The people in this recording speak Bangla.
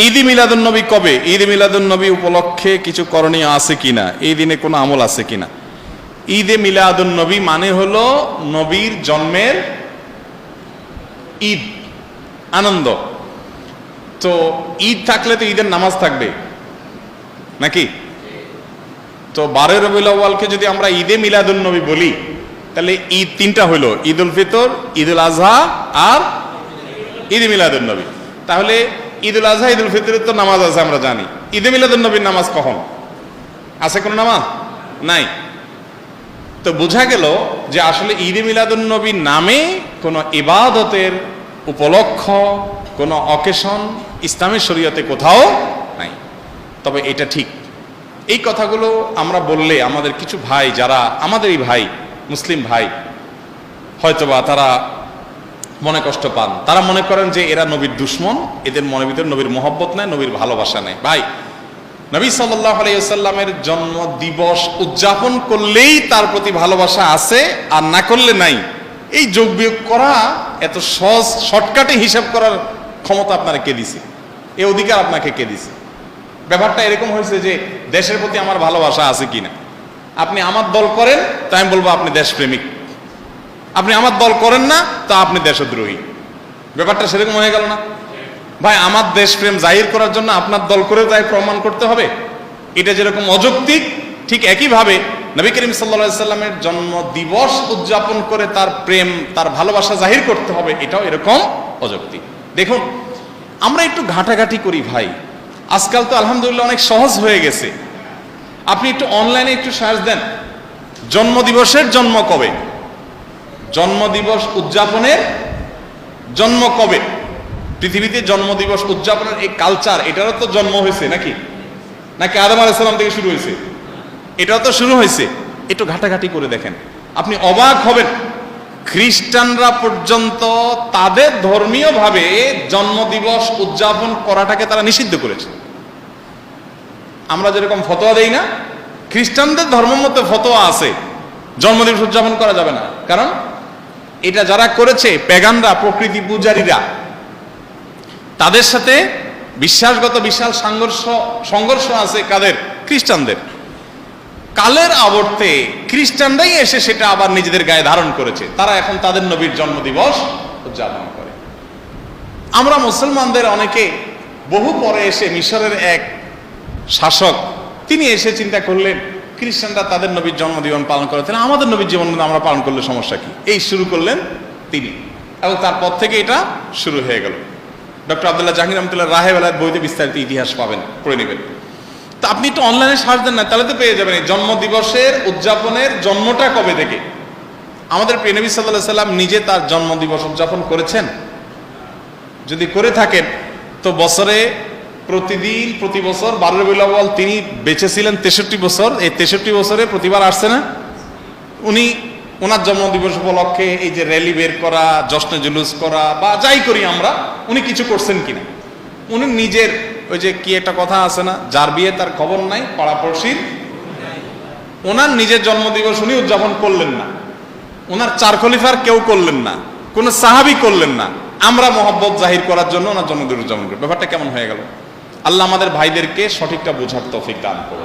ঈদ মিলাদুন নবী কবে? ঈদ মিলাদুন নবী উপলক্ষে কিছু করণীয় আছে কিনা, এই দিনে কোনো আমল আছে কিনা? ঈদে মিলাদুন নবী মানে হলো নবীর জন্মের ঈদ, আনন্দ। তো ঈদ থাকলে তো ঈদের নামাজ থাকবে নাকি? তো 12 রবিউল আউয়ালকে যদি আমরা ঈদে মিলাদুন নবী বলি, তাহলে ঈদ তিনটা হইল, ঈদ উল ফিতর, ঈদ উল আজহা আর ঈদে মিলাদুন নবী। তাহলে ঈদ উল আজহা, ঈদ উল ফিতরের তো নামাজ আছে আমরা জানি, ঈদে মিলাদুন নবীর নামাজ কখন আছে? কোনো নামাজ নাই। তো বোঝা গেল যে আসলে ঈদে মিলাদুন নবী নামে কোনো ইবাদতের উপলক্ষ, কোনো অকেশন ইসলামের শরীয়তে কোথাও নাই। তবে এটা ঠিক, এই কথাগুলো আমরা বললে আমাদের কিছু ভাই, যারা আমাদেরই ভাই, মুসলিম ভাই, হয়তোবা তারা মনে কষ্ট পান। তারা মনে করেন যে এরা নবীর দুশ্মন, এদের মনের ভিতরে নবীর মহব্বত নাই, নবীর ভালোবাসা নেই। ভাই, নবী সাল্লাল্লাহু আলাইহি ওয়াসাল্লামের জন্ম দিবস উদযাপন করলেই তার প্রতি ভালোবাসা আছে, আর না করলে নাই। এই যোগ বিয়োগ করা এত সহজ, শর্টকাটে হিসাব করার ক্ষমতা আপনারা কে দিছে? এই অধিকার আপনাকে কে দিছে? ব্যাপারটা এরকম হয়েছে যে দেশের প্রতি আমার ভালোবাসা আছে কিনা। আপনি আমার দল করেন, তাই আমি বলবো আপনি দেশপ্রেমিক। আপনি আমার দল করেন না, তা আপনি দেশদ্রোহী। ব্যাপারটা সেরকম হয়ে গেল না ভাই? আমার দেশপ্রেম জাহির করার জন্য আপনার দল করে তাই প্রমাণ করতে হবে, এটা যেরকম অযৌক্তিক, ঠিক একইভাবে নবী করিম সাল্লাল্লাহু আলাইহি সাল্লামের জন্ম দিবস উদযাপন করে তার প্রেম, তার ভালোবাসা জাহির করতে হবে, এটাও এরকম অযৌক্তিক। দেখুন, আমরা একটু ঘাটাঘাটি করি ভাই। আজকাল তো আলহামদুলিল্লাহ অনেক সহজ হয়ে গেছে। আপনি একটু অনলাইনে একটু সার্চ দেন, জন্মদিবসের জন্ম কবে, জন্মদিবস উদযাপনের জন্ম কবে। পৃথিবীতে জন্মদিবস উদযাপনের এই কালচার, এটারও তো জন্ম হয়েছে নাকি? নাকি আদম আলাইহিস সালাম থেকে শুরু হয়েছে? এটাও তো শুরু হয়েছে। একটু ঘাটাঘাটি করে দেখেন, আপনি অবাক হবেন। খ্রিস্টানরা পর্যন্ত তাদের ধর্মীয় ভাবে জন্মদিবস উদযাপন করাটাকে তারা নিষিদ্ধ করেছে। আমরা যেরকম ফতোয়া দেই না, খ্রিস্টানদের ধর্মমতে ফতোয়া আছে জন্মদিবস উদযাপন করা যাবে না। কারণ এটা যারা করেছে পেগানরা, প্রকৃতি পূজারীরা, তাদের সাথে বিশ্বাসগত বিশাল সংঘর্ষ আছে। কাদের? খ্রিস্টানদের। কালের আবর্তে খ্রিস্টানরাই এসে সেটা আবার নিজেদের গায়ে ধারণ করেছে। তারা এখন তাদের নবীর জন্মদিবস উদযাপন করে। আমরা মুসলমানদের অনেকে বহু পরে এসে, মিশরের এক শাসক, তিনি এসে চিন্তা করলেন খ্রিস্টানরা তাদের নবীর জন্মদিবস পালন করে, তাহলে আমাদের নবীর জন্মদিন আমরা পালন করলে সমস্যা কি? এই শুরু করলেন তিনি, এবং তারপর থেকে এটা শুরু হয়ে গেল। ডক্টর আব্দুল্লাহ জাহাঙ্গীর রহমতুল্লাহ রাহেবেলার বইতে বিস্তারিত ইতিহাস পাবেন, পড়ে নেবেন। তো আপনি একটু অনলাইনে সার্চ দেন না, তাহলে তো পেয়ে যাবেন এই জন্মদিবসের উদযাপনের জন্মটা কবে থেকে। আমাদের প্রিয় নবী সাল্লাল্লাহু আলাইহি সাল্লাম নিজে তার জন্মদিবস উদযাপন করেছেন? যদি করে থাকেন তো বছরে প্রতিদিন, প্রতি বছর 12 রবিউল আউয়াল তিনি বেঁচে ছিলেন 63 বছর, এই 63 বছরে প্রতিবার আসছে না? উনি ওনার জন্মদিবস উপলক্ষে এই যে র্যালি বের করা, জশ্নে জুলুস করা বা যাই করি আমরা, উনি কিছু করছেন কিনা? উনি নিজের, ওই যে কি একটা কথা আছে না, যার বিয়ে তার খবর নাই, পাড়াপড়শির। ওনার নিজের জন্মদিবস উনি উদযাপন করলেন না, ওনার 4 খলিফার কেউ করলেন না, কোন সাহাবী করলেন না। আমরা মহব্বত জাহির করার জন্য ওনার জন্মদিন উদযাপন করি। ব্যাপারটা কেমন হয়ে গেল? আল্লাহ আমাদের ভাইদেরকে সঠিকটা বোঝার তৌফিক দান করুন।